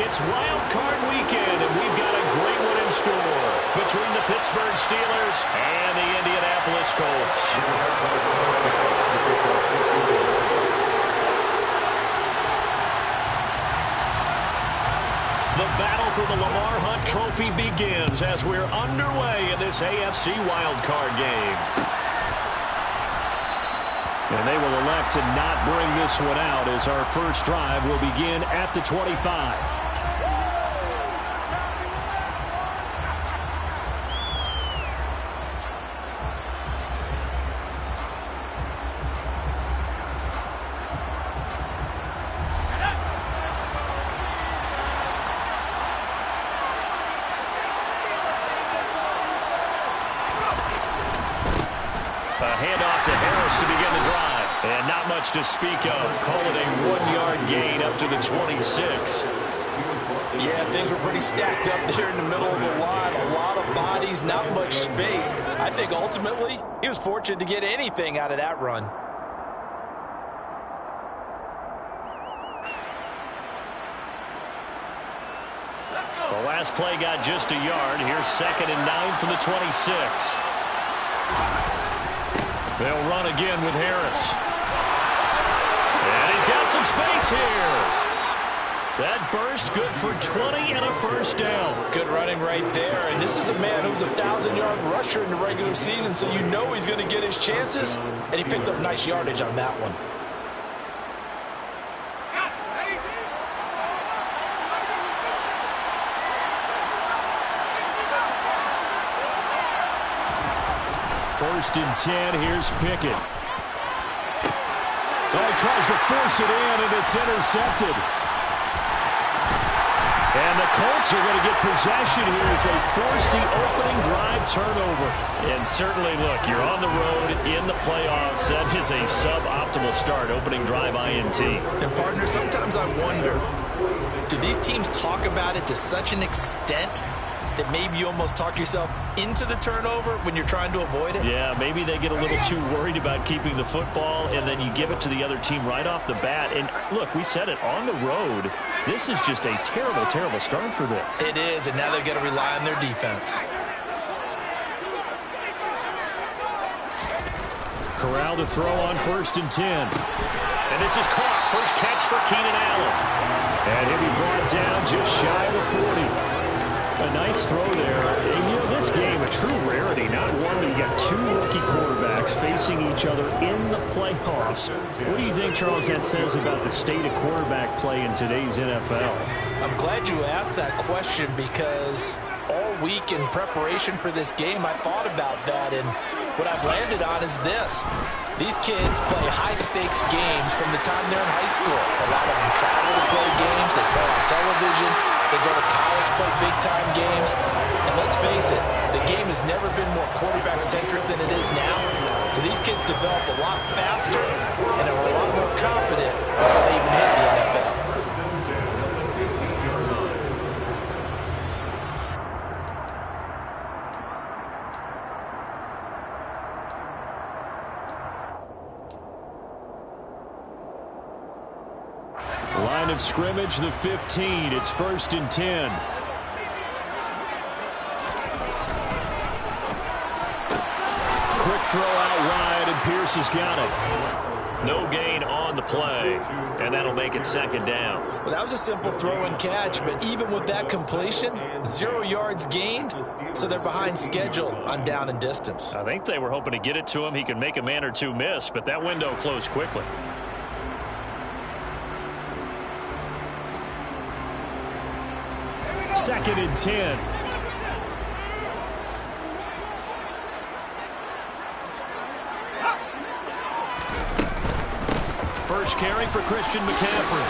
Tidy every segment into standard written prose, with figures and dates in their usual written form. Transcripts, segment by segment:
It's Wild Card Weekend, and we've got a great one in store between the Pittsburgh Steelers and the Indianapolis Colts. The battle for the Lamar Hunt Trophy begins as we're underway in this AFC Wild Card game. And they will elect to not bring this one out as our first drive will begin at the 25. To speak of, call it a 1-yard gain up to the 26. Yeah, things were pretty stacked up there in the middle of the line. A lot of bodies, not much space. I think ultimately he was fortunate to get anything out of that run. The last play got just a yard. Here's 2nd and 9 from the 26. They'll run again with Harris. And he's got some space here. That burst good for 20 and a first down. Good running right there. And this is a man who's a 1,000-yard rusher in the regular season, so you know he's going to get his chances. And he picks up nice yardage on that one. First and 10, here's Pickett. Oh, he tries to force it in, and it's intercepted. And the Colts are going to get possession here as they force the opening drive turnover. And certainly, look, you're on the road in the playoffs. That is a suboptimal start, opening drive INT. And, partner, sometimes I wonder, do these teams talk about it to such an extent that maybe you almost talk yourself into the turnover when you're trying to avoid it? Yeah, maybe they get a little too worried about keeping the football, and then you give it to the other team right off the bat. And look, we said it, on the road, this is just a terrible, terrible start for them. It is, and now they've got to rely on their defense. Corral to throw on 1st and 10. And this is caught. First catch for Keenan Allen. And he'll be brought down just shy of the 40. A nice throw there. And, you know, this game, a true rarity. Not one, but you got 2 rookie quarterbacks facing each other in the playoffs. What do you think, Charles, that says about the state of quarterback play in today's NFL? I'm glad you asked that question because all week in preparation for this game, I thought about that, and what I've landed on is this. These kids play high-stakes games from the time they're in high school. A lot of them travel to play games. They play on television. They go to college, play big-time games. And let's face it, the game has never been more quarterback-centric than it is now. So these kids develop a lot faster and are a lot more confident before they even hit the NFL. Line of scrimmage, the 15. It's 1st and 10. Quick throw out wide, and Pierce has got it. No gain on the play, and that'll make it 2nd down. Well, that was a simple throw and catch, but even with that completion, 0 yards gained, so they're behind schedule on down and distance. I think they were hoping to get it to him. He could make a man or two miss, but that window closed quickly. Second and 10. First carry for Christian McCaffrey.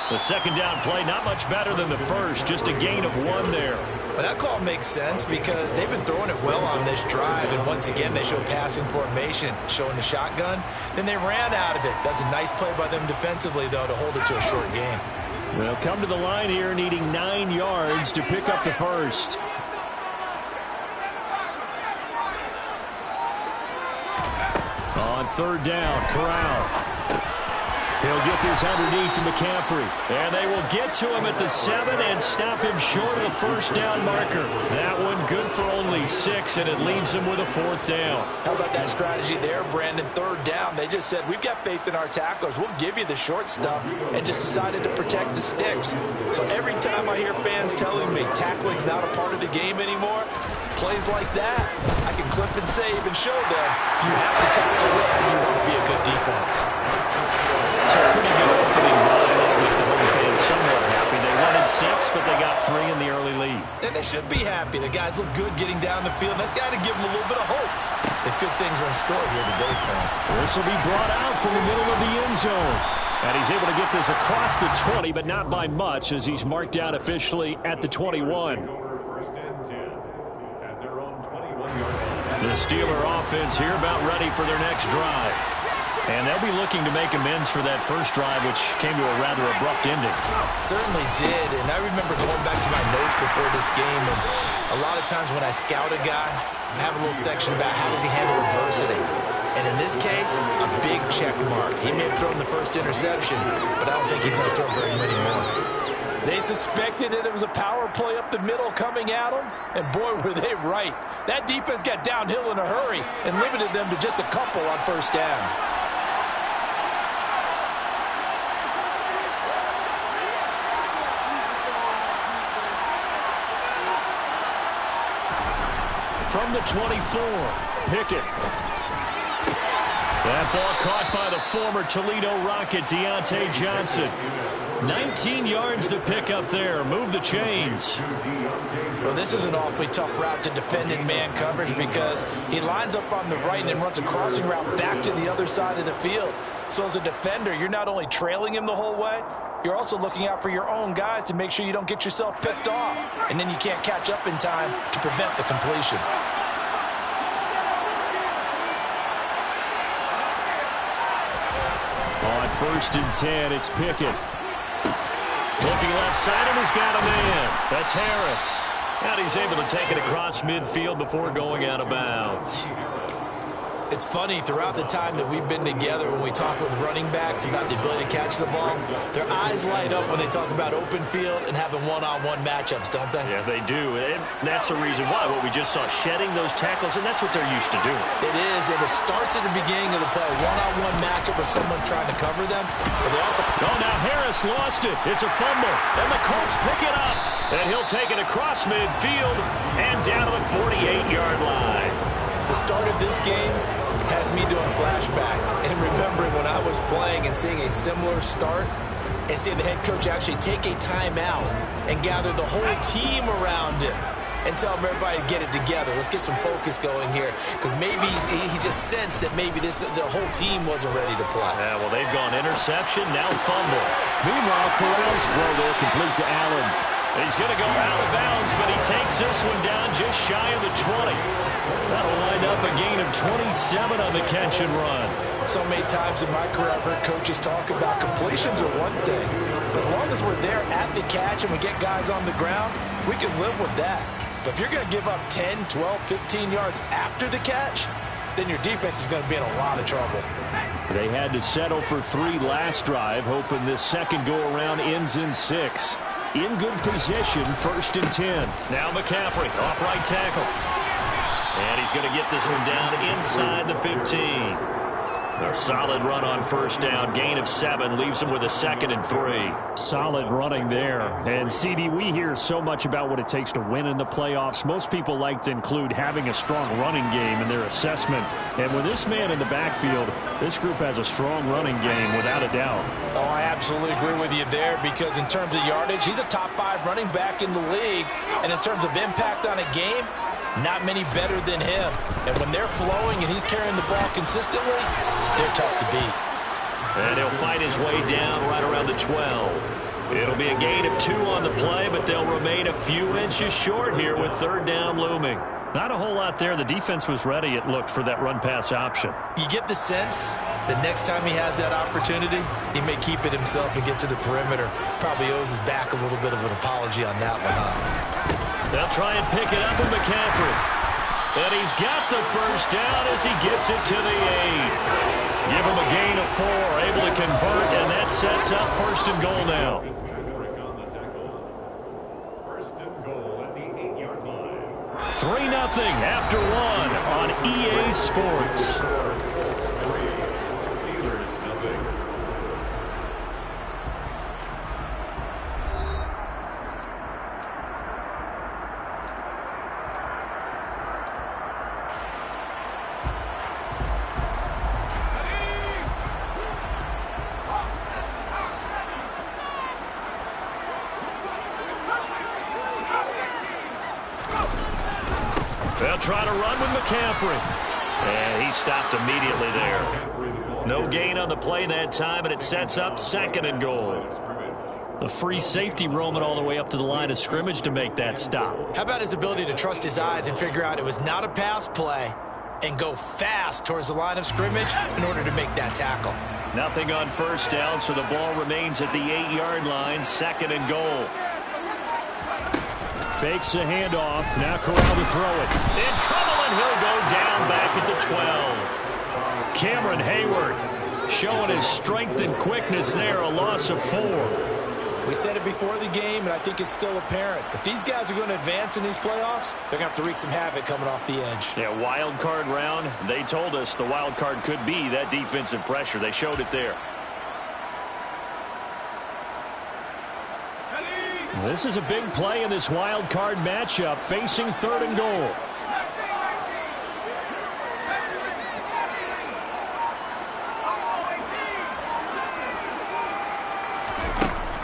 The 2nd down play, not much better than the first, just a gain of 1 there. But that call makes sense because they've been throwing it well on this drive, and once again they show passing formation, showing the shotgun. Then they ran out of it. That's a nice play by them defensively, though, to hold it to a short game. They'll come to the line here needing 9 yards to pick up the first. On 3rd down, Corral. He'll get this underneath to McCaffrey. And they will get to him at the 7 and stop him short of the first down marker. That one good for only 6, and it leaves him with a 4th down. How about that strategy there, Brandon? 3rd down. They just said, we've got faith in our tacklers. We'll give you the short stuff, and just decided to protect the sticks. So every time I hear fans telling me tackling's not a part of the game anymore, plays like that, I can clip and save and show them you have to tackle well if you want to be a good defense. So a pretty good opening drive that with the home fans somewhat happy. They wanted 6, but they got 3 in the early lead. And they should be happy. The guys look good getting down the field. That's got to give them a little bit of hope that good things are in store here today, Frank. This will be brought out from the middle of the end zone. And he's able to get this across the 20, but not by much, as he's marked down officially at the 21. The Steeler offense here about ready for their next drive. And they'll be looking to make amends for that first drive, which came to a rather abrupt ending. Certainly did. And I remember going back to my notes before this game, and a lot of times when I scout a guy, I have a little section about how does he handle adversity. And in this case, a big check mark. He may have thrown the first interception, but I don't think he's going to throw very many more. They suspected it was a power play up the middle coming at them, and boy, were they right. That defense got downhill in a hurry and limited them to just a couple on first down. From the 24, Pickett. That ball caught by the former Toledo Rocket, Deontay Johnson. 19 yards to pick up there. Move the chains. Well, this is an awfully tough route to defend in man coverage because he lines up on the right and then runs a crossing route back to the other side of the field. So as a defender, you're not only trailing him the whole way, you're also looking out for your own guys to make sure you don't get yourself picked off. And then you can't catch up in time to prevent the completion. On 1st and 10, it's Pickett. Looking left side, and he's got a man. That's Harris. And he's able to take it across midfield before going out of bounds. It's funny, throughout the time that we've been together, when we talk with running backs about the ability to catch the ball, their eyes light up when they talk about open field and having one-on-one matchups, don't they? Yeah, they do. And that's the reason why. What we just saw, shedding those tackles, and that's what they're used to doing. It is, and it starts at the beginning of the play. One-on-one matchup of someone trying to cover them. But they also... Oh, now Harris lost it. It's a fumble. And the Colts pick it up. And he'll take it across midfield and down to the 48-yard line. The start of this game has me doing flashbacks and remembering when I was playing and seeing a similar start and seeing the head coach actually take a timeout and gather the whole team around him and tell everybody to get it together. Let's get some focus going here, because maybe he just sensed that maybe the whole team wasn't ready to play. Yeah, well, they've gone interception, now fumble. Meanwhile, Corral's throw there complete to Allen. He's going to go out of bounds, but he takes this one down just shy of the 20. That'll wind up a gain of 27 on the catch and run. So many times in my career, I've heard coaches talk about completions are one thing. But as long as we're there at the catch and we get guys on the ground, we can live with that. But if you're going to give up 10, 12, 15 yards after the catch, then your defense is going to be in a lot of trouble. They had to settle for 3 last drive, hoping this second go-around ends in 6. In good position, 1st and 10. Now McCaffrey, off right tackle. And he's going to get this one down inside the 15. A solid run on first down. Gain of 7 leaves him with a 2nd and 3. Solid running there. And, CD, we hear so much about what it takes to win in the playoffs. Most people like to include having a strong running game in their assessment. And with this man in the backfield, this group has a strong running game without a doubt. Oh, I absolutely agree with you there, because in terms of yardage, he's a top 5 running back in the league. And in terms of impact on a game, not many better than him. And when they're flowing and he's carrying the ball consistently, they're tough to beat. And he'll fight his way down right around the 12. It'll be a gain of 2 on the play, but they'll remain a few inches short here with 3rd down looming. Not a whole lot there. The defense was ready, it looked, for that run-pass option. You get the sense that next time he has that opportunity, he may keep it himself and get to the perimeter. Probably owes his back a little bit of an apology on that one, huh? They'll try and pick it up with McCaffrey. And he's got the first down as he gets it to the 8. Give him a gain of 4, able to convert, and that sets up 1st and goal now. 3-0 after 1 on EA Sports. They'll try to run with McCaffrey. And he stopped immediately there. No gain on the play that time, and it sets up 2nd and goal. A free safety roaming all the way up to the line of scrimmage to make that stop. How about his ability to trust his eyes and figure out it was not a pass play and go fast towards the line of scrimmage in order to make that tackle. Nothing on 1st down, so the ball remains at the 8-yard line, 2nd and goal. Fakes a handoff. Now Corral to throw it. In trouble, and he'll go down back at the 12. Cameron Hayward showing his strength and quickness there. A loss of 4. We said it before the game, and I think it's still apparent. If these guys are going to advance in these playoffs, they're going to have to wreak some havoc coming off the edge. Yeah, wild card round. They told us the wild card could be that defensive pressure. They showed it there. This is a big play in this wild card matchup, facing 3rd and goal.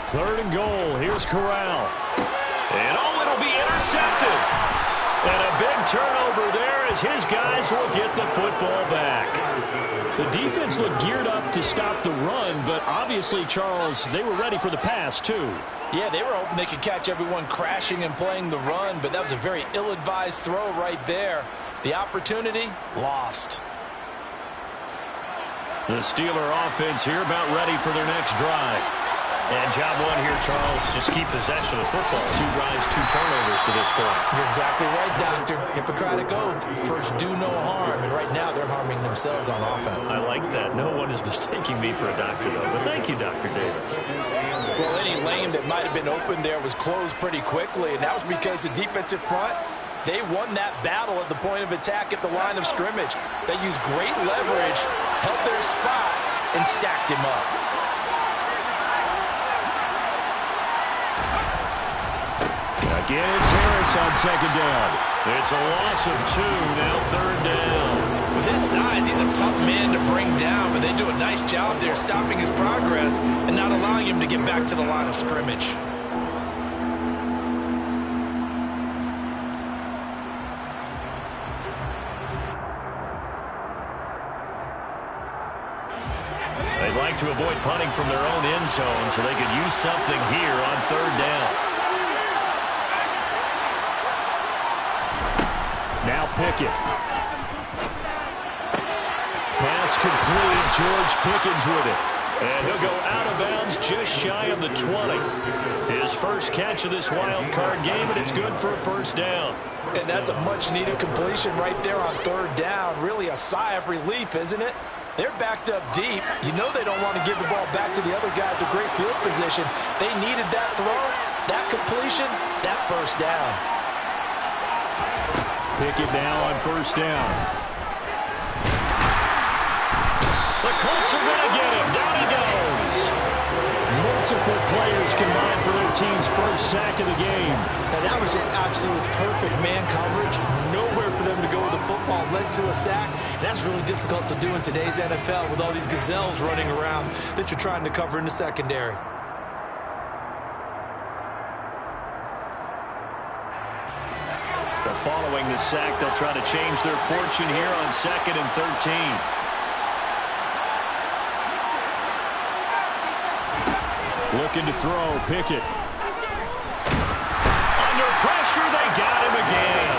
Third and goal. Here's Corral. And it'll be intercepted. And a big turnover there as his guys will get the football back. The defense looked geared up to stop the run, but obviously, Charles, they were ready for the pass, too. Yeah, they were hoping they could catch everyone crashing and playing the run, but that was a very ill-advised throw right there. The opportunity, lost. The Steeler offense here about ready for their next drive. And job 1 here, Charles. Just keep possession of the football. 2 drives, 2 turnovers to this point. You're exactly right, Doctor. Hippocratic oath. First, do no harm. And right now, they're harming themselves on offense. I like that. No one is mistaking me for a doctor, though. But thank you, Dr. Davis. Well, any lane that might have been open there was closed pretty quickly, and that was because the defensive front, they won that battle at the point of attack at the line of scrimmage. They used great leverage, held their spot, and stacked him up. Again, it's Harris on 2nd down. It's a loss of 2, now 3rd down. With his size, he's a tough man to bring down, but they do a nice job there stopping his progress and not allowing him to get back to the line of scrimmage. They'd like to avoid punting from their own end zone so they could use something here on 3rd down. Now Pickett. Pass complete. George Pickens with it. And he'll go out of bounds just shy of the 20. His first catch of this wild card game, and it's good for a 1st down. And that's a much-needed completion right there on 3rd down. Really a sigh of relief, isn't it? They're backed up deep. You know they don't want to give the ball back to the other guys in great field position. They needed that throw, that completion, that 1st down. Pickett now on 1st down. The Colts are going to get him. Down he goes. Multiple players combined for their team's first sack of the game. Now that was just absolute perfect man coverage. Nowhere for them to go with the football. Led to a sack. And that's really difficult to do in today's NFL with all these gazelles running around that you're trying to cover in the secondary. Following the sack, they'll try to change their fortune here on 2nd and 13. Looking to throw, Pickett. Under pressure, they got him again.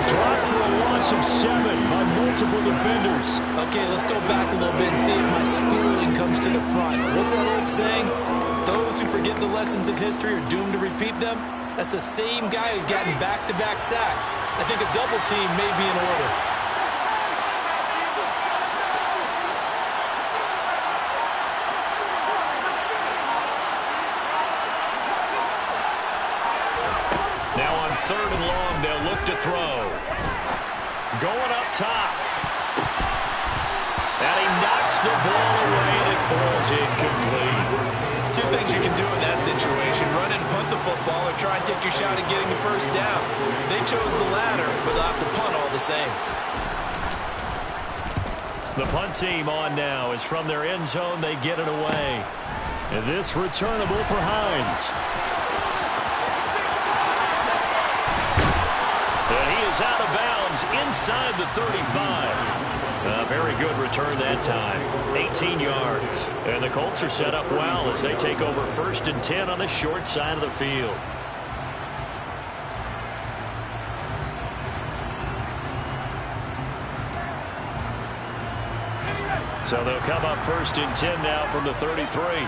Dropped for a loss of 7 by multiple defenders. Okay, let's go back a little bit and see if my schooling comes to the front. What's that old saying? Those who forget the lessons of history are doomed to repeat them. That's the same guy who's gotten back-to-back sacks. I think a double team may be in order. Now on 3rd and long, they'll look to throw. Going up top. And he knocks the ball away, and it falls incomplete. Two things you can do in that situation: run and punt the football, or try and take your shot at getting the first down. They chose the latter, but they'll have to punt all the same. The punt team on now is from their end zone. They get it away. And this returnable for Hines. And he is out of bounds inside the 35. A very good return that time. 18 yards. And the Colts are set up well as they take over 1st and 10 on the short side of the field. So they'll come up 1st and 10 now from the 33.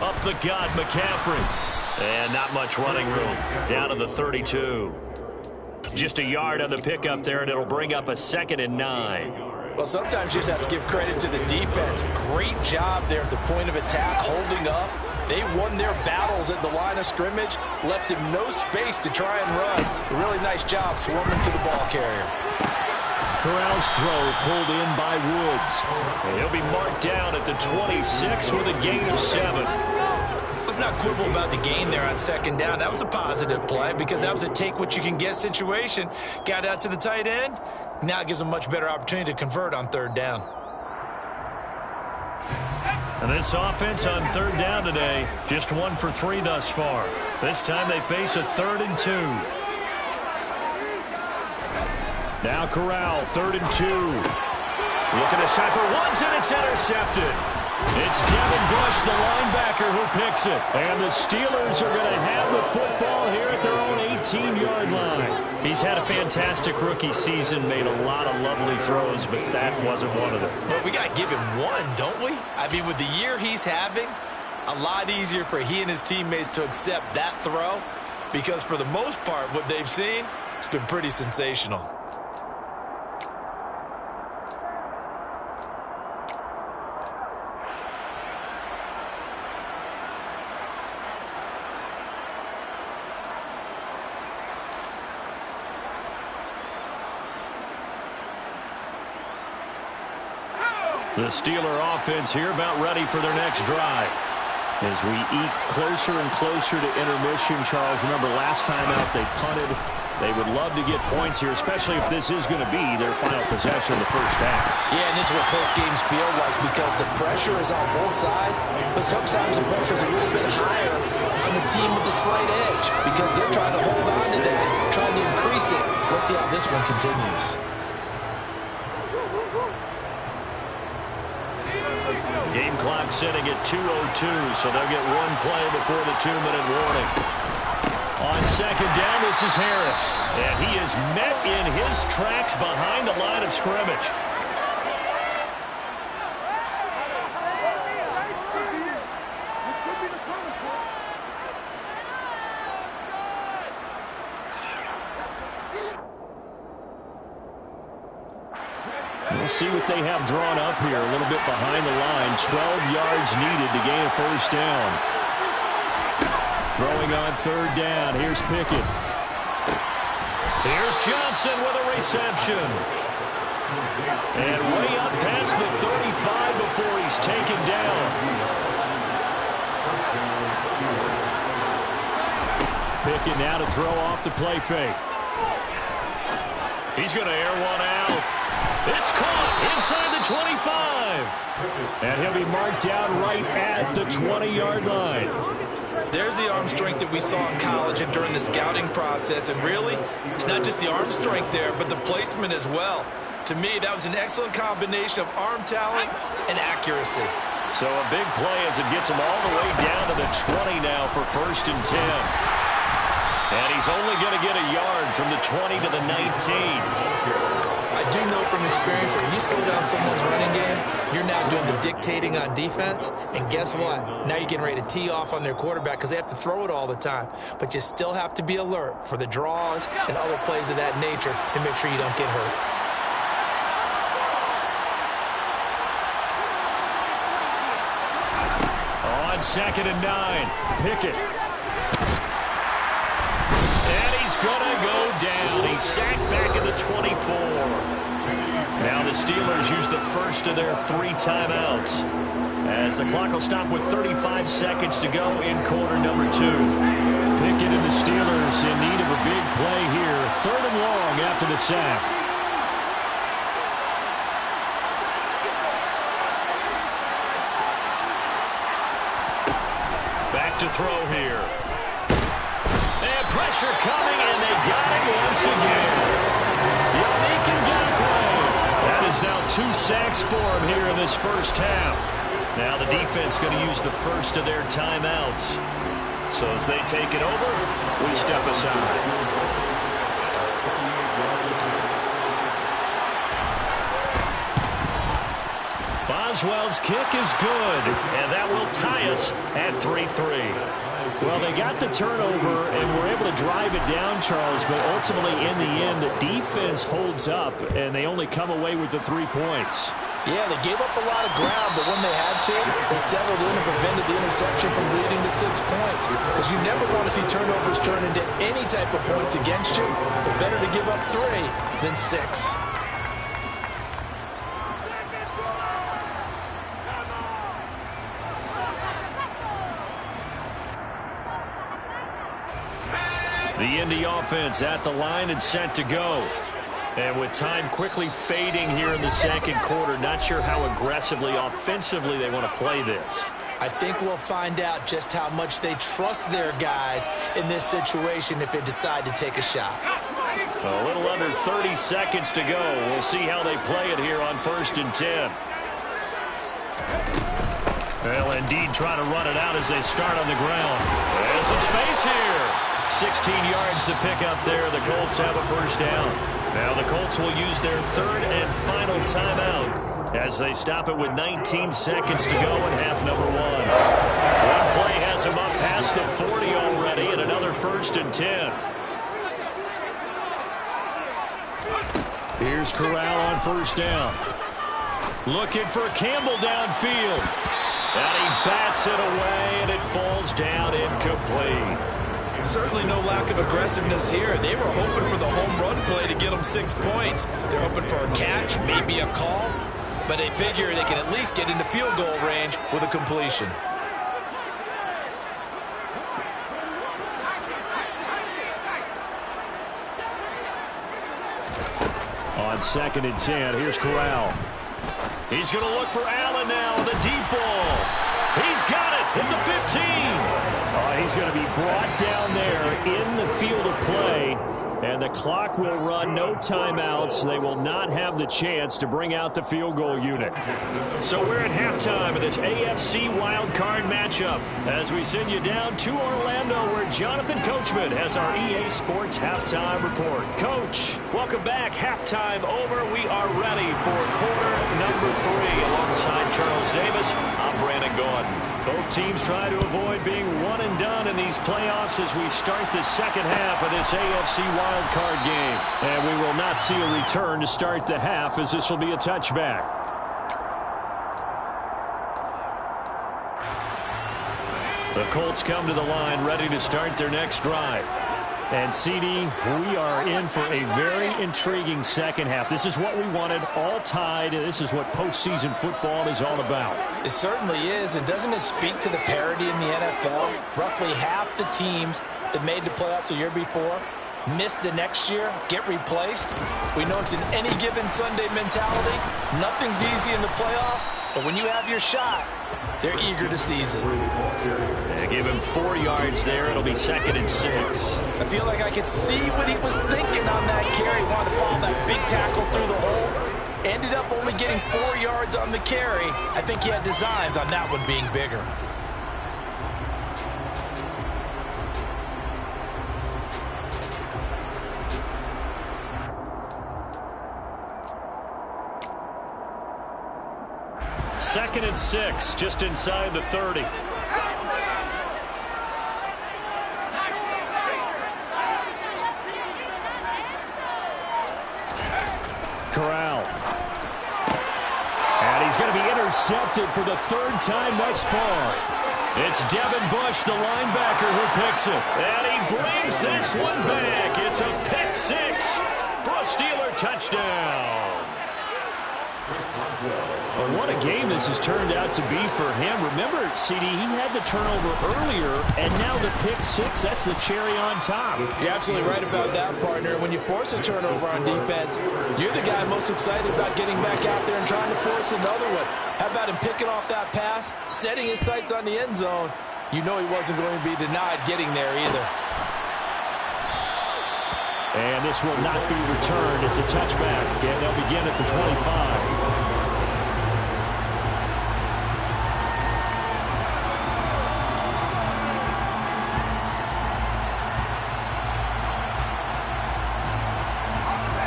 Up the gut, McCaffrey. And not much running room. Down to the 32. Just a yard on the pickup there, and it'll bring up a 2nd and 9. Well, sometimes you just have to give credit to the defense. Great job there at the point of attack, holding up. They won their battles at the line of scrimmage, left him no space to try and run. A really nice job swarming to the ball carrier. Corral's throw pulled in by Woods. And he'll be marked down at the 26 with a gain of 7. Let's not quibble about the gain there on 2nd down. That was a positive play because that was a take-what-you-can-get situation. Got out to the tight end. Now it gives them a much better opportunity to convert on 3rd down. And this offense on 3rd down today, just 1 for 3 thus far. This time they face a 3rd and 2. Now Corral, 3rd and 2. Looking to shot for Woods, and it's intercepted. It's Devin Bush, the linebacker, who picks it. And the Steelers are going to have the football here at their own 18-yard line. He's had a fantastic rookie season, made a lot of lovely throws, but that wasn't one of them. Well, we got to give him one, don't we? I mean, with the year he's having, a lot easier for he and his teammates to accept that throw, because for the most part, what they've seen, it's been pretty sensational. The Steeler offense here about ready for their next drive. As we eat closer and closer to intermission, Charles, remember last time out they punted. They would love to get points here, especially if this is going to be their final possession of the first half. Yeah, and this is what close games feel like because the pressure is on both sides, but sometimes the pressure is a little bit higher on the team with the slight edge because they're trying to hold on to that, trying to increase it. Let's see how this one continues. Game clock setting at 2:02, so they'll get one play before the 2-minute warning. On 2nd down, this is Harris. And he is met in his tracks behind the line of scrimmage. We'll see what they have drawn up here. A little bit behind the line. 12 yards needed to gain a first down. Throwing on 3rd down. Here's Pickett. Here's Johnson with a reception. And way up past the 35 before he's taken down. Pickett now to throw off the play fake. He's going to air one out. It's caught inside the 25. And he'll be marked down right at the 20-yard line. There's the arm strength that we saw in college and during the scouting process. And really, it's not just the arm strength there, but the placement as well. To me, that was an excellent combination of arm talent and accuracy. So a big play as it gets him all the way down to the 20 now for 1st and 10. And he's only going to get a yard from the 20 to the 19. I do know from experience that when you slow down someone's running game, you're now doing the dictating on defense. And guess what? Now you're getting ready to tee off on their quarterback because they have to throw it all the time. But you still have to be alert for the draws and other plays of that nature to make sure you don't get hurt. On on 2nd and 9. Pickett. And he's going to go down. He's sacked back at the 24. Now the Steelers use the first of their 3 timeouts, as the clock will stop with 35 seconds to go in quarter number 2. Pickett and the Steelers in need of a big play here. 3rd and long after the sack. Back to throw here. And pressure coming, and they got him once again. Yannick Ngakoue. That is now 2 sacks for him here in this first half. Now the defense going to use the first of their timeouts. So as they take it over, we step aside. Boswell's kick is good, and that will tie us at 3-3. Well, they got the turnover and were able to drive it down, Charles, but ultimately in the end, the defense holds up, and they only come away with the 3 points. Yeah, they gave up a lot of ground, but when they had to, they settled in and prevented the interception from leading to 6 points. Because you never want to see turnovers turn into any type of points against you. But better to give up 3 than 6. The Indy offense at the line and set to go. And with time quickly fading here in the second quarter, not sure how aggressively, offensively they want to play this. I think we'll find out just how much they trust their guys in this situation if they decide to take a shot. A little under 30 seconds to go. We'll see how they play it here on 1st and 10. Well, indeed, trying to run it out as they start on the ground. There's some space here. 16 yards to pick up there. The Colts have a first down. Now the Colts will use their 3rd and final timeout as they stop it with 19 seconds to go in half number 1. One play has them up past the 40 already, and another 1st and 10. Here's Corral on 1st down. Looking for Campbell downfield. And he bats it away, and it falls down incomplete. Certainly no lack of aggressiveness here. They were hoping for the home run play to get them 6 points. They're hoping for a catch, maybe a call, but they figure they can at least get into field goal range with a completion. On 2nd and 10, here's Corral. He's going to look for Allen now with a deep ball. He's got it at the 15. He's going to be brought down there in the field of play, and the clock will run. No timeouts. They will not have the chance to bring out the field goal unit. So we're at halftime of this AFC wildcard matchup as we send you down to Orlando, where Jonathan Coachman has our EA Sports halftime report. Coach, welcome back. Halftime over. We are ready for quarter number 3. Alongside Charles Davis, I'm Brandon Gordon. Both teams try to avoid being one and done in these playoffs as we start the second half of this AFC wildcard game. And we will not see a return to start the half, as this will be a touchback. The Colts come to the line ready to start their next drive. And, CD, we are in for a very intriguing second half. This is what we wanted, all tied, and this is what postseason football is all about. It certainly is, and doesn't it speak to the parity in the NFL? Roughly half the teams that made the playoffs a year before miss the next year, get replaced. We know it's an any given Sunday mentality. Nothing's easy in the playoffs, but when you have your shot, they're eager to seize it. They give him 4 yards there. It'll be 2nd and 6. I feel like I could see what he was thinking on that carry. He wanted to follow that big tackle through the hole. Ended up only getting 4 yards on the carry. I think he had designs on that one being bigger. Second and 6, just inside the 30. Corral. And he's going to be intercepted for the 3rd time thus far. It's Devin Bush, the linebacker, who picks it. And he brings this one back. It's a pick six for a Steeler touchdown. Well, what a game this has turned out to be for him. Remember, CD, he had the turnover earlier, and now the pick six, that's the cherry on top. You're absolutely right about that, partner. When you force a turnover on defense, you're the guy most excited about getting back out there and trying to force another one. How about him picking off that pass, setting his sights on the end zone? You know he wasn't going to be denied getting there either. And this will not be returned. It's a touchback, and they'll begin at the 25.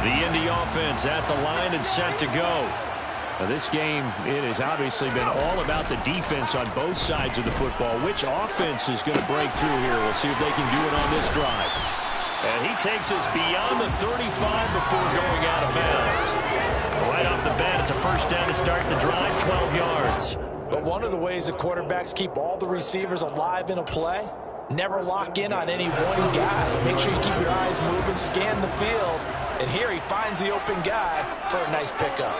The Indy offense at the line and set to go. Now this game, it has obviously been all about the defense on both sides of the football. Which offense is going to break through here? We'll see if they can do it on this drive. And he takes us beyond the 35 before going out of bounds. Right off the bat, it's a first down to start the drive, 12 yards. But one of the ways that quarterbacks keep all the receivers alive in a play, never lock in on any one guy. Make sure you keep your eyes moving, scan the field. And here he finds the open guy for a nice pickup.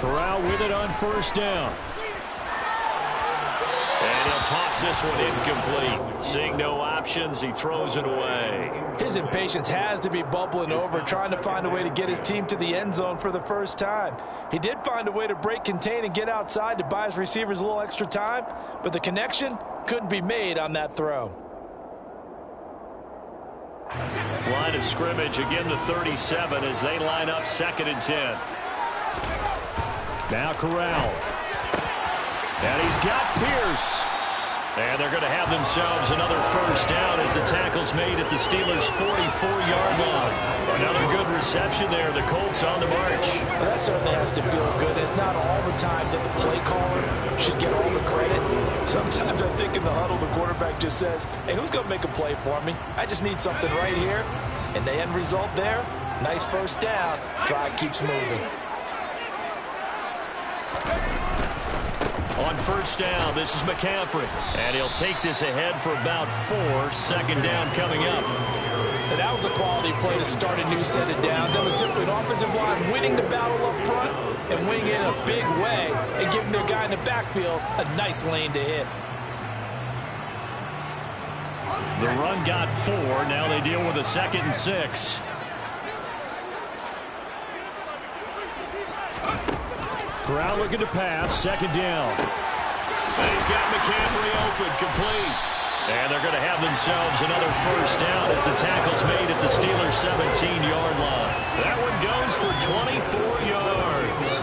Corral with it on first down. And he'll toss this one incomplete. Seeing no options, he throws it away. His impatience has to be bubbling over, trying to find a way to get his team to the end zone for the first time. He did find a way to break contain and get outside to buy his receivers a little extra time, but the connection couldn't be made on that throw. Line of scrimmage, again the 37 as they line up 2nd and 10. Now Corral. And he's got Pierce. And they're going to have themselves another first down as the tackle's made at the Steelers' 44-yard line. Another good reception there. The Colts on the march. Well, that certainly has to feel good. It's not all the time that the play caller should get all the credit. Sometimes I think in the huddle, the quarterback just says, hey, who's going to make a play for me? I just need something right here. And the end result there, nice first down. Drive keeps moving. On first down, this is McCaffrey. And he'll take this ahead for about 4. 2nd down coming up. And that was a quality play to start a new set of downs. That was simply an offensive line winning the battle up front and winning it in a big way and giving their guy in the backfield a nice lane to hit. The run got 4. Now they deal with a 2nd and 6. Corral looking to pass. 2nd down. And he's got McCaffrey open, complete. And they're going to have themselves another first down as the tackle's made at the Steelers' 17-yard line. That one goes for 24 yards.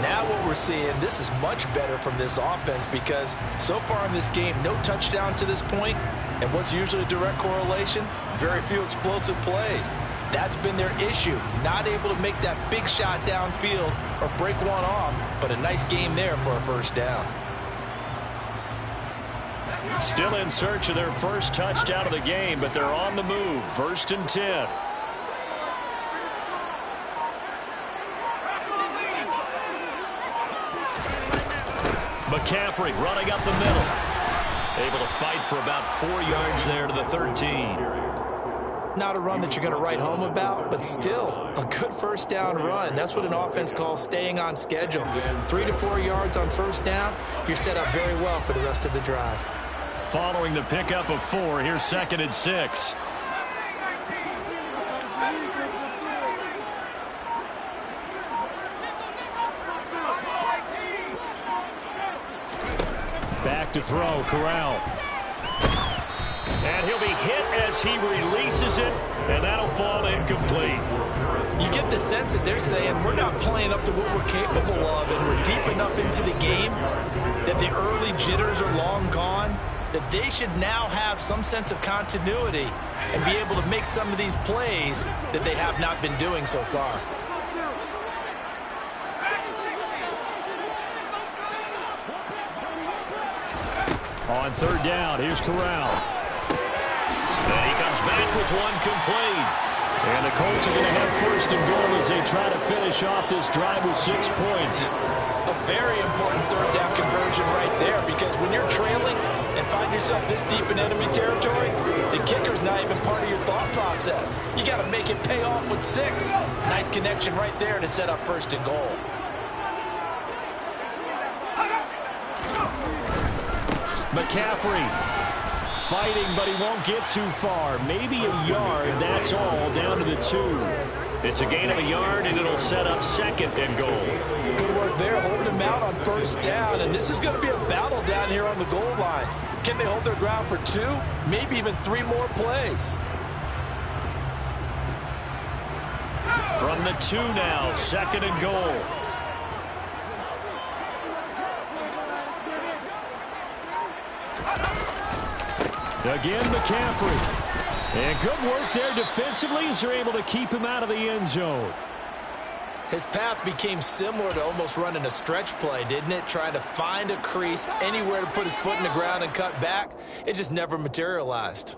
Now what we're seeing, this is much better from this offense because so far in this game, no touchdown to this point. And what's usually a direct correlation? Very few explosive plays. That's been their issue. Not able to make that big shot downfield or break one off, but a nice game there for a first down. Still in search of their first touchdown of the game, but they're on the move. 1st and 10. McCaffrey running up the middle. Able to fight for about 4 yards there to the 13. Not a run that you're going to write home about, but still a good first down run. That's what an offense calls staying on schedule. 3 to 4 yards on first down, you're set up very well for the rest of the drive. Following the pickup of 4, here's 2nd and 6. Back to throw, Corral. And he'll be hit as he releases it, and that'll fall incomplete. You get the sense that they're saying we're not playing up to what we're capable of, and we're deep enough into the game that the early jitters are long gone, that they should now have some sense of continuity and be able to make some of these plays that they have not been doing so far. On 3rd down, here's Corral. And he comes back with one complete. And the Colts are going to have 1st and goal as they try to finish off this drive with 6 points. Very important third down conversion right there, because when you're trailing and find yourself this deep in enemy territory, the kicker's not even part of your thought process. You got to make it pay off with 6. Nice connection right there to set up 1st and goal. McCaffrey fighting, but he won't get too far. Maybe a yard, that's all, down to the 2. It's a gain of a yard, and it'll set up 2nd and goal. Good work there, holding him out on 1st down, and this is going to be a battle down here on the goal line. Can they hold their ground for 2, maybe even 3 more plays? From the 2 now, 2nd and goal. Again, McCaffrey. And good work there defensively as they're able to keep him out of the end zone. His path became similar to almost running a stretch play, didn't it? Trying to find a crease, anywhere to put his foot in the ground and cut back. It just never materialized.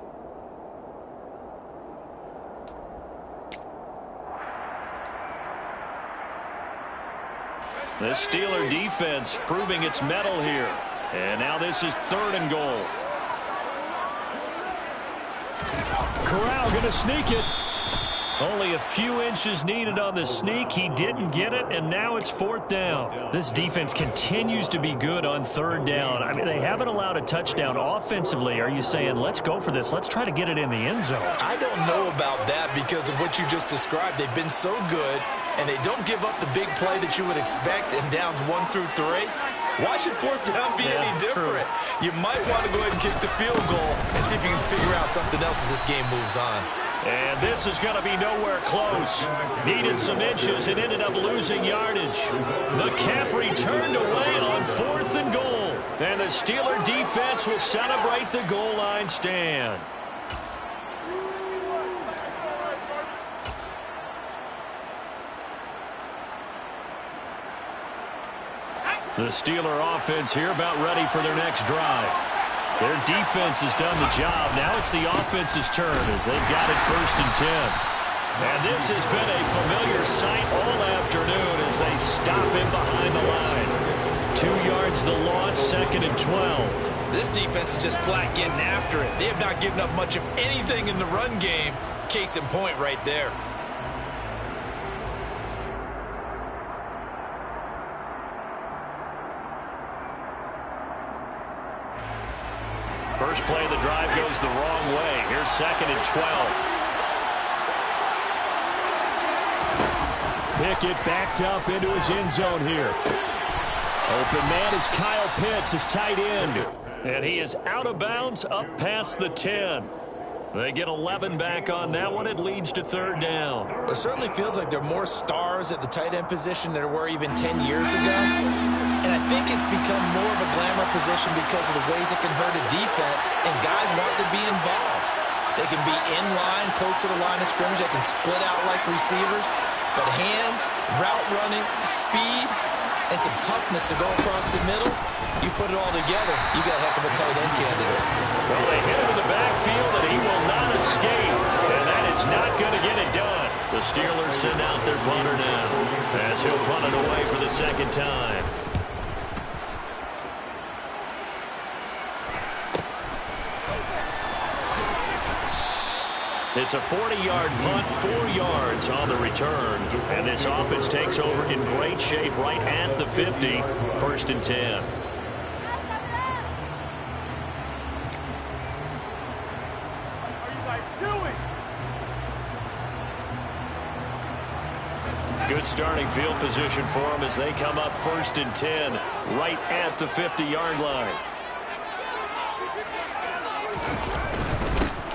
The Steeler defense proving its mettle here. And now this is 3rd and goal. Corral going to sneak it. Only a few inches needed on the sneak. He didn't get it, and now it's 4th down. This defense continues to be good on 3rd down. I mean, they haven't allowed a touchdown offensively. Are you saying, let's go for this? Let's try to get it in the end zone. I don't know about that because of what you just described. They've been so good, and they don't give up the big play that you would expect in downs 1 through 3. Why should 4th down be any different? True. You might want to go ahead and kick the field goal and see if you can figure out something else as this game moves on. And this is going to be nowhere close. Needed some inches and ended up losing yardage. McCaffrey turned away on 4th and goal. And the Steeler defense will celebrate the goal line stand. The Steeler offense here about ready for their next drive. Their defense has done the job. Now it's the offense's turn as they've got it 1st and 10. And this has been a familiar sight all afternoon as they stop him behind the line. 2 yards the loss, 2nd and 12. This defense is just flat getting after it. They have not given up much of anything in the run game. Case in point right there. First play of the drive goes the wrong way. Here's 2nd and 12. Pickett backed up into his end zone here. Open man is Kyle Pitts, his tight end. And he is out of bounds up past the 10. They get 11 back on that one. It leads to 3rd down. It certainly feels like there are more stars at the tight end position than there were even 10 years ago. And I think it's become more of a glamour position because of the ways it can hurt a defense, and guys want to be involved. They can be in line, close to the line of scrimmage. They can split out like receivers. But hands, route running, speed, and some toughness to go across the middle, you put it all together, you got a heck of a tight end candidate. Well, they hit him in the backfield, and he will not escape. And that is not going to get it done. The Steelers send out their punter now as he'll punt it away for the 2nd time. It's a 40-yard punt, 4 yards on the return. And this offense takes over in great shape right at the 50. 1st and 10. Good starting field position for them as they come up 1st and 10 right at the 50-yard line.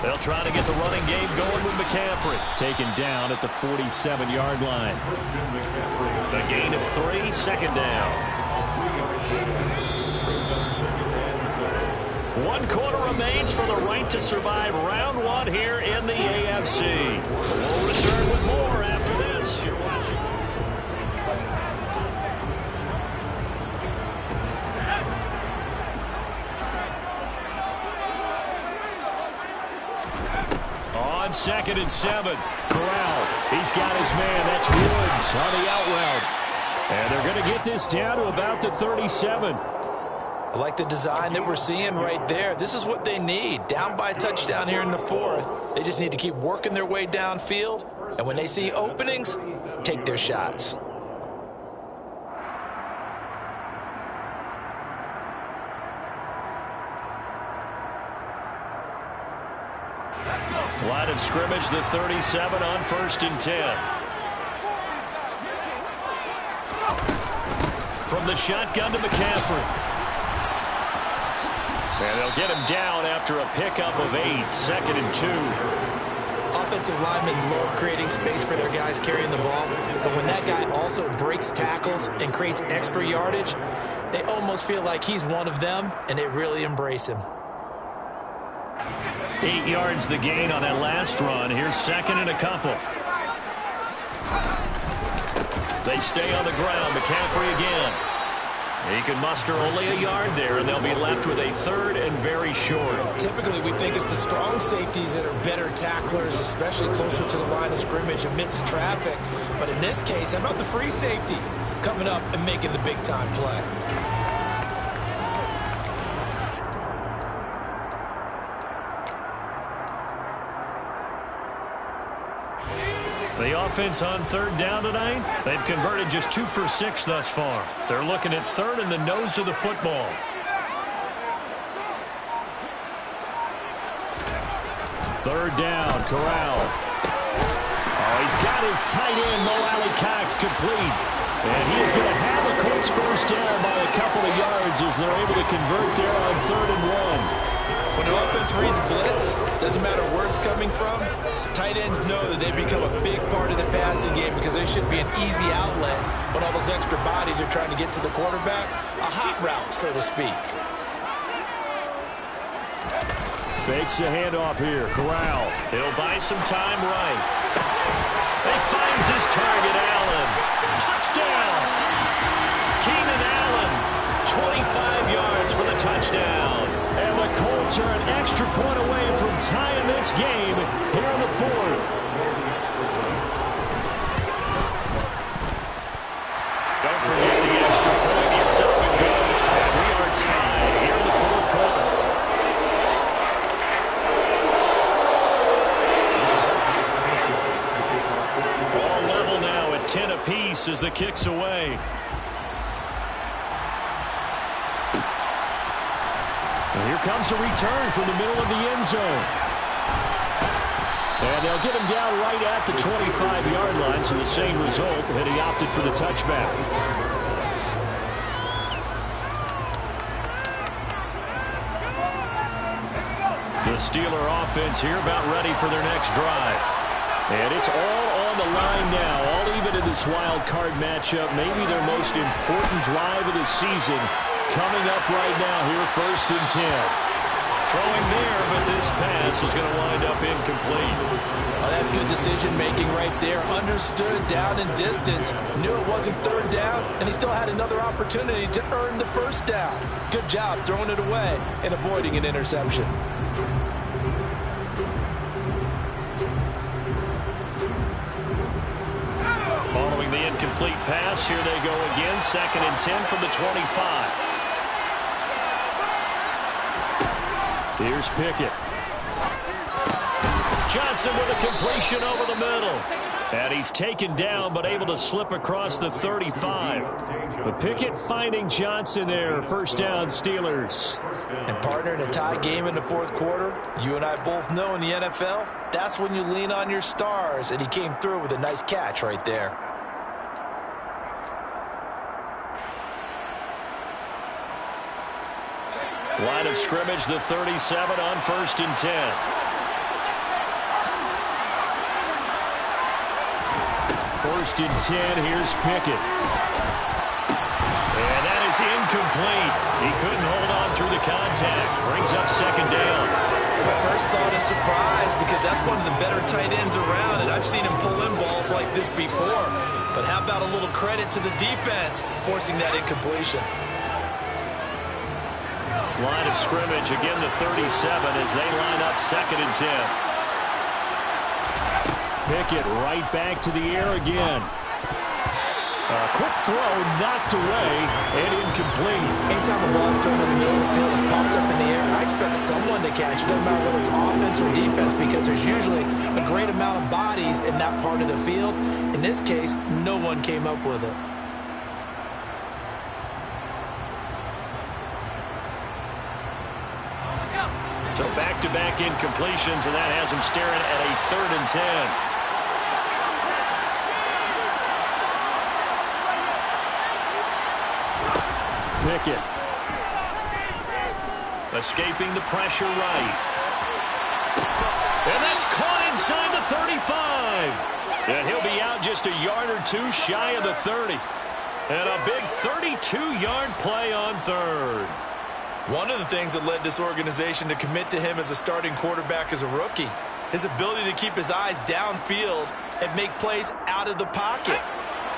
They'll try to get the running game going with McCaffrey. Taken down at the 47-yard line. A gain of 3, 2nd down. 1 quarter remains for the right to survive round 1 here in the AFC. We'll return with more after this. You're watching. On 2nd and 7, Corral. He's got his man. That's Woods on the out route. And they're going to get this down to about the 37. I like the design that we're seeing right there. This is what they need. Down by a touchdown here in the fourth. They just need to keep working their way downfield. And when they see openings, take their shots. Line of scrimmage, the 37 on 1st and 10. From the shotgun to McCaffrey. And they'll get him down after a pickup of 8, 2nd and 2. Offensive linemen love creating space for their guys carrying the ball, but when that guy also breaks tackles and creates extra yardage, they almost feel like he's one of them, and they really embrace him. 8 yards the gain on that last run. Here's 2nd and a couple. They stay on the ground. McCaffrey again. He can muster only a yard there, and they'll be left with a 3rd and very short. Typically, we think it's the strong safeties that are better tacklers, especially closer to the line of scrimmage amidst traffic. But in this case, how about the free safety coming up and making the big-time play? The offense on 3rd down tonight, they've converted just 2 for 6 thus far. They're looking at 3rd and the nose of the football. Third down, Corral. Oh, he's got his tight end, Mo Alley-Cox, complete. And he is going to have a Colts first down by a couple of yards as they're able to convert there on 3rd and 1. When the offense reads blitz, doesn't matter where it's coming from, tight ends know that they become a big part of the passing game because they should be an easy outlet when all those extra bodies are trying to get to the quarterback. A hot route, so to speak. Fakes a handoff here. Corral. He'll buy some time right. He finds his target, Allen. Touchdown! Keenan Allen, 25 yards for the touchdown. And the Colts are an extra point away from tying this game here in the 4th. Don't forget the extra point. It's up and good. And we are tied here in the 4th quarter. All level now at 10 apiece as the kick's away. And here comes a return from the middle of the end zone. And they'll get him down right at the 25-yard line, so the same result, and he opted for the touchback. The Steeler offense here about ready for their next drive. And it's all on the line now, all even in this wild card matchup, maybe their most important drive of the season. Coming up right now here, 1st and 10. Throwing there, but this pass is going to wind up incomplete. Oh, that's good decision-making right there. Understood down and distance. Knew it wasn't 3rd down, and he still had another opportunity to earn the 1st down. Good job throwing it away and avoiding an interception. Following the incomplete pass, here they go again. 2nd and 10 from the 25. Here's Pickett. Johnson with a completion over the middle. And he's taken down, but able to slip across the 35. But Pickett finding Johnson there. 1st down, Steelers. And partner, in a tie game in the 4th quarter, you and I both know in the NFL, that's when you lean on your stars. And he came through with a nice catch right there. Line of scrimmage, the 37 on 1st and 10. First and 10, here's Pickett. And that is incomplete. He couldn't hold on through the contact. Brings up 2nd down. My first thought is surprise because that's one of the better tight ends around, and I've seen him pull in balls like this before. But how about a little credit to the defense forcing that incompletion? Line of scrimmage, again the 37 as they line up 2nd and 10. Pickett right back to the air again. Quick throw, knocked away, and incomplete. Anytime a ball's thrown in the middle of the field, it's popped up in the air, I expect someone to catch it. Doesn't matter whether it's offense or defense, because there's usually a great amount of bodies in that part of the field. In this case, no one came up with it. So back-to-back incompletions, and that has him staring at a 3rd and 10. Pickett. Escaping the pressure right. And that's caught inside the 35. And he'll be out just a yard or two shy of the 30. And a big 32-yard play on 3rd. One of the things that led this organization to commit to him as a starting quarterback as a rookie, his ability to keep his eyes downfield and make plays out of the pocket.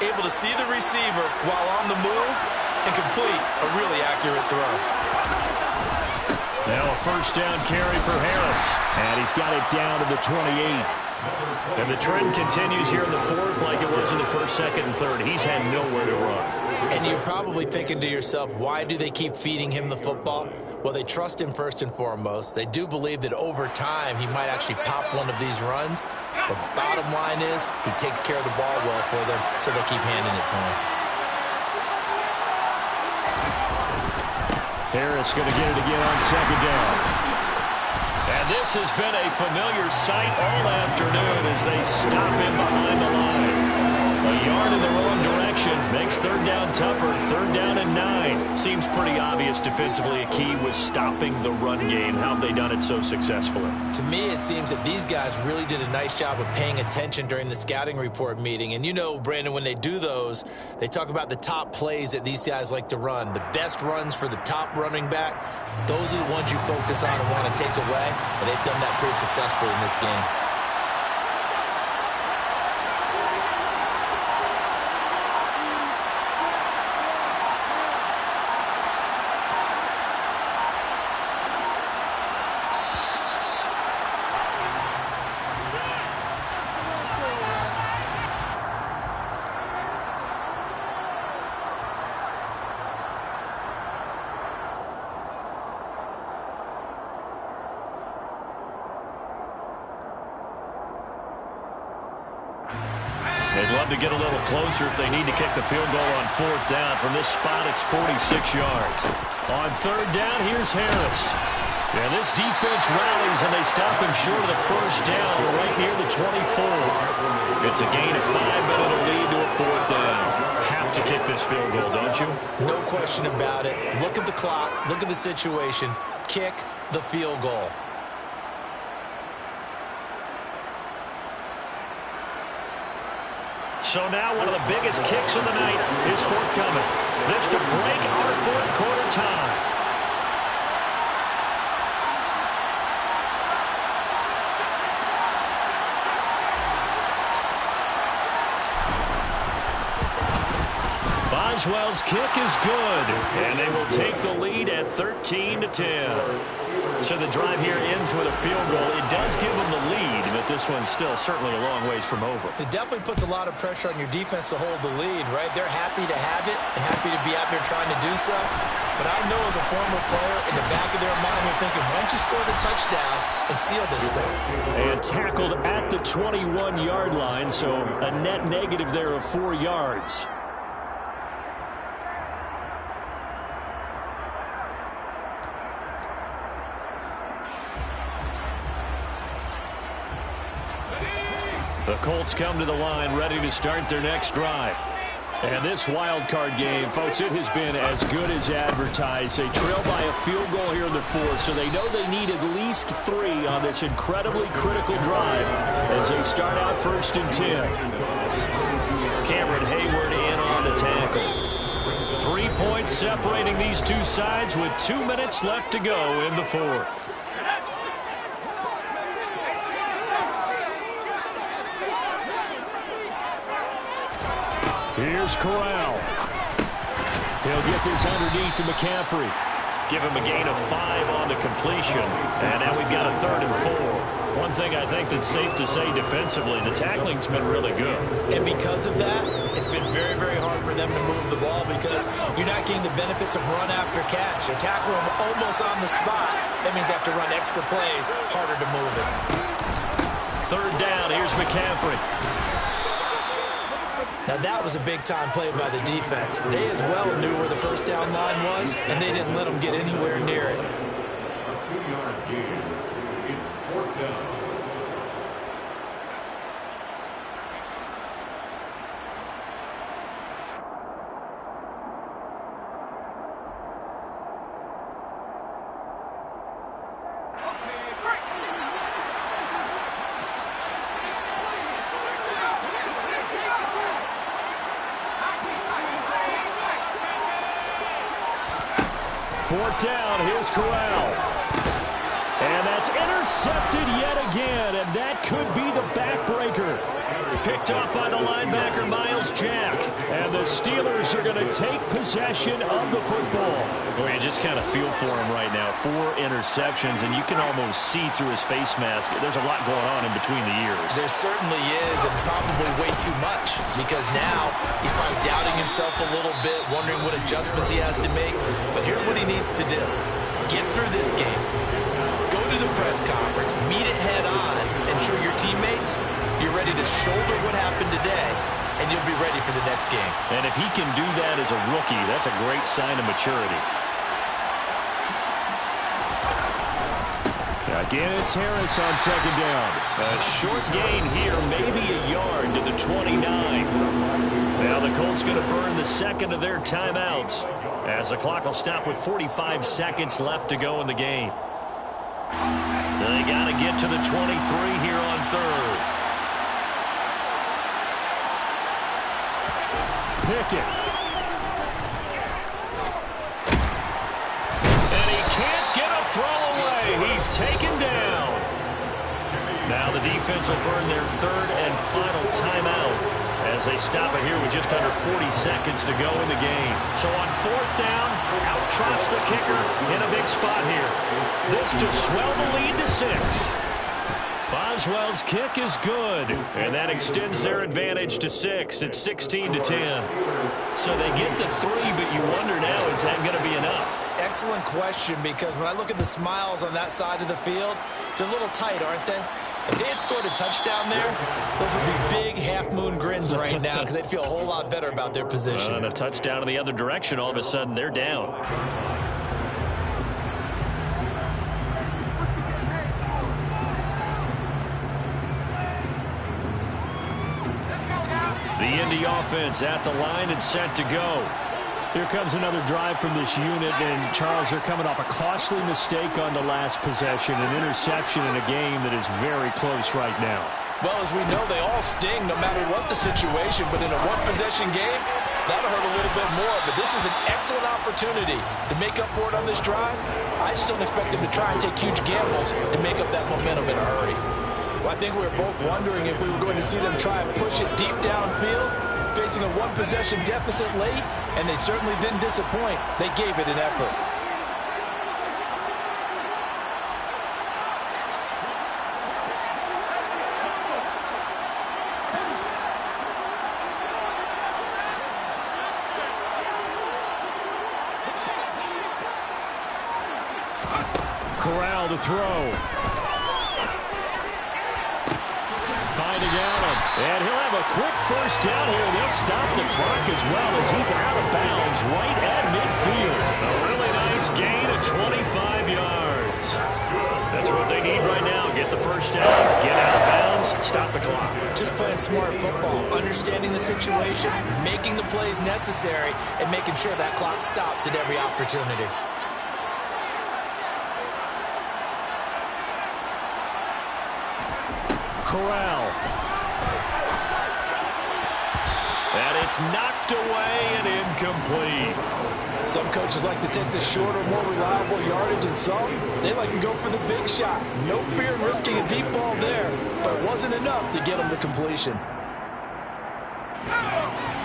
Able to see the receiver while on the move and complete a really accurate throw. Now a 1st down carry for Harris. And he's got it down to the 28. And the trend continues here in the 4th like it was in the 1st, 2nd, and 3rd. He's had nowhere to run. And you're probably thinking to yourself, why do they keep feeding him the football? Well, they trust him first and foremost. They do believe that over time he might actually pop one of these runs. But bottom line is he takes care of the ball well for them, so they'll keep handing it to him. Harris going to get it again on 2nd down. And this has been a familiar sight all afternoon as they stop him behind the line. A yard in the wrong direction makes 3rd down tougher. 3rd down and 9. Seems pretty obvious defensively a key was stopping the run game. How have they done it so successfully? To me, it seems that these guys really did a nice job of paying attention during the scouting report meeting. And you know, Brandon, when they do those, they talk about the top plays that these guys like to run. The best runs for the top running back, those are the ones you focus on and want to take away. And they've done that pretty successfully in this game. They'd love to get a little closer if they need to kick the field goal on 4th down. From this spot, it's 46 yards. On 3rd down, here's Harris. And this defense rallies, and they stop him short of the 1st down right near the 24. It's a gain of 5, but it'll lead to a 4th down. Have to kick this field goal, don't you? No question about it. Look at the clock. Look at the situation. Kick the field goal. So now one of the biggest kicks of the night is forthcoming. This to break our 4th quarter tie. Boswell's kick is good, and they will take the lead at 13-10. So the drive here ends with a field goal. It does give them the lead, but this one's still certainly a long ways from over. It definitely puts a lot of pressure on your defense to hold the lead, right? They're happy to have it and happy to be out there trying to do so. But I know as a former player, in the back of their mind, they're thinking, why don't you score the touchdown and seal this thing? And tackled at the 21-yard line, so a net negative there of 4 yards. The Colts come to the line ready to start their next drive. And this wild card game, folks, it has been as good as advertised. They trail by a field goal here in the 4th, so they know they need at least 3 on this incredibly critical drive as they start out 1st and 10. Cameron Hayward in on the tackle. 3 points separating these two sides with 2 minutes left to go in the 4th. Here's Corral. He'll get this underneath to McCaffrey. Give him a gain of 5 on the completion. And now we've got a 3rd and 4. One thing I think that's safe to say defensively, the tackling's been really good. And because of that, it's been very, very hard for them to move the ball because you're not getting the benefits of run after catch. They tackle them almost on the spot. That means they have to run extra plays, harder to move it. Third down, here's McCaffrey. Now that was a big-time play by the defense. They as well knew where the first down line was, and they didn't let them get anywhere near it. A 2-yard gain. It's fourth down. Fourth down, here's Corral. And that's intercepted yet again, and that could be the backbreaker. Picked off by the linebacker, Miles Jack. And the Steelers are going to take possession of the football. Boy, you just kind of feel for him right now. 4 interceptions, and you can almost see through his face mask. There's a lot going on in between the ears. There certainly is, and probably way too much, because now he's probably doubting himself a little bit, wondering what adjustments he has to make. But here's what he needs to do. Get through this game. Go to the press conference, meet it head on, and show your teammates you're ready to shoulder what happened today, and you'll be ready for the next game. And if he can do that as a rookie, that's a great sign of maturity. Again, it's Harris on second down. A short gain here, maybe a yard to the 29. Now the Colts going to burn the second of their timeouts as the clock will stop with 45 seconds left to go in the game. They got to get to the 23 here on third. Pickett. And he can't get a throw away. He's taken down. Now the defense will burn their third and final timeout as they stop it here with just under 40 seconds to go in the game. So on fourth down, out trots the kicker in a big spot here. This to swell the lead to 6. Boswell's kick is good, and that extends their advantage to 6. It's 16-10. So they get to 3, but you wonder now, is that going to be enough? Excellent question, because when I look at the smiles on that side of the field, they're a little tight, aren't they? If they had scored a touchdown there, those would be big half-moon grins right now because they'd feel a whole lot better about their position. And a touchdown in the other direction, all of a sudden they're down. The Indy offense at the line and set to go. Here comes another drive from this unit, and Charles, they're coming off a costly mistake on the last possession, an interception in a game that is very close right now. Well, as we know, they all sting no matter what the situation, but in a one-possession game, that'll hurt a little bit more. But this is an excellent opportunity to make up for it on this drive. I just don't expect them to try and take huge gambles to make up that momentum in a hurry. Well, I think we were both wondering if we were going to see them try and push it deep downfield, facing a one-possession deficit late, and they certainly didn't disappoint. They gave it an effort. Corral to throw. Finding Allen. And he'll have a quick first down here. They'll stop the clock as well as he's out of bounds right at midfield. A really nice gain of 25 yards. That's what they need right now. Get the first down, get out of bounds, stop the clock. Just playing smart football, understanding the situation, making the plays necessary, and making sure that clock stops at every opportunity. Corral. And it's knocked away and incomplete. Some coaches like to take the shorter, more reliable yardage, and some, they like to go for the big shot. No fear in risking a deep ball there, but it wasn't enough to get them to completion.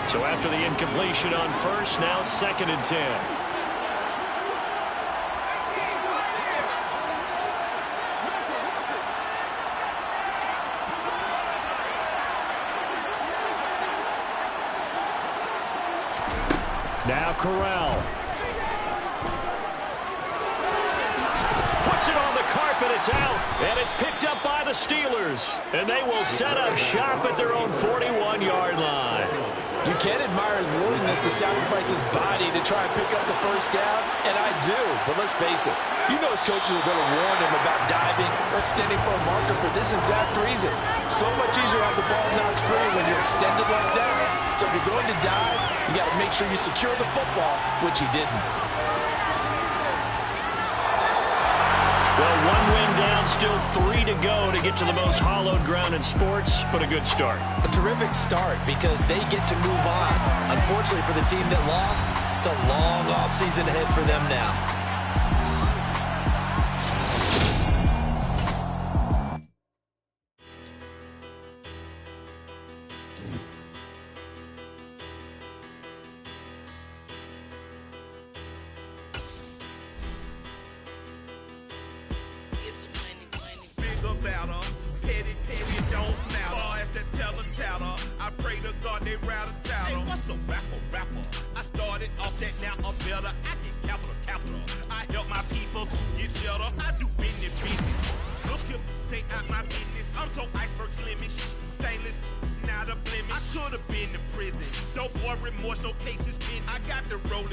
So after the incompletion on first, now 2nd and 10. Corral. Puts it on the carpet. It's out. And it's picked up by the Steelers. And they will set up shop at their own 41-yard line. You can admire his willingness to sacrifice his body to try and pick up the first down, and I do. But let's face it, you know his coaches are going to warn him about diving or extending for a marker for this exact reason. So much easier to have the ball knocked free when you're extended like that. So if you're going to dive, you got to make sure you secure the football, which he didn't. Well, one win down, still 3 to go to get to the most hallowed ground in sports, but a good start. A terrific start because they get to move on. Unfortunately for the team that lost, it's a long offseason ahead for them now. I pray to God they rattle tattle. Hey, what's a rapper? I started off that, now I'm better. I get capital. I help my people to get cheddar. I do business. Look here, stay out my business. I'm so iceberg slimish, stainless, not a blemish. I should have been in prison. No more remorse, no cases pinned. I got the rolling.